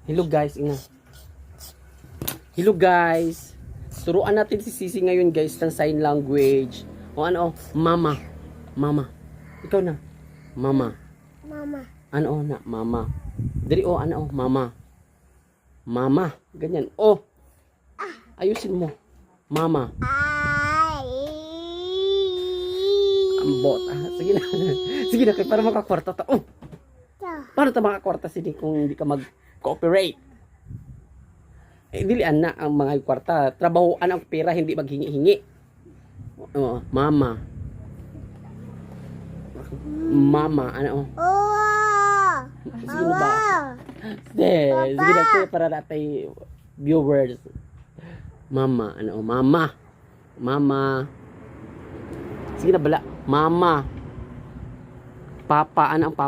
Hello guys, ina. Hello guys. Turuan natin si Sisi ngayon guys ng sign language. O ano, mama. Mama. Ikaw na. Mama. Mama. Ano na, mama. Diri o ano, mama. Mama. Ganyan. O. Ayusin mo. Mama. Ay. Ambot. Sige na. Sige na, para makakwarta ta. Oh. Paano ta makakwarta sini kung hindi ka mag-cooperate? Eh, dilian na ang mga kwarta. Trabahoan ang pera, hindi maghingi-hingi. Oh, mama. Mama, ano? Oh. Sige na ba? Sige na to, para natin viewers. Mama, ano? Mama. Mama. Sige na bala. Mama. Papa, ano ang papa?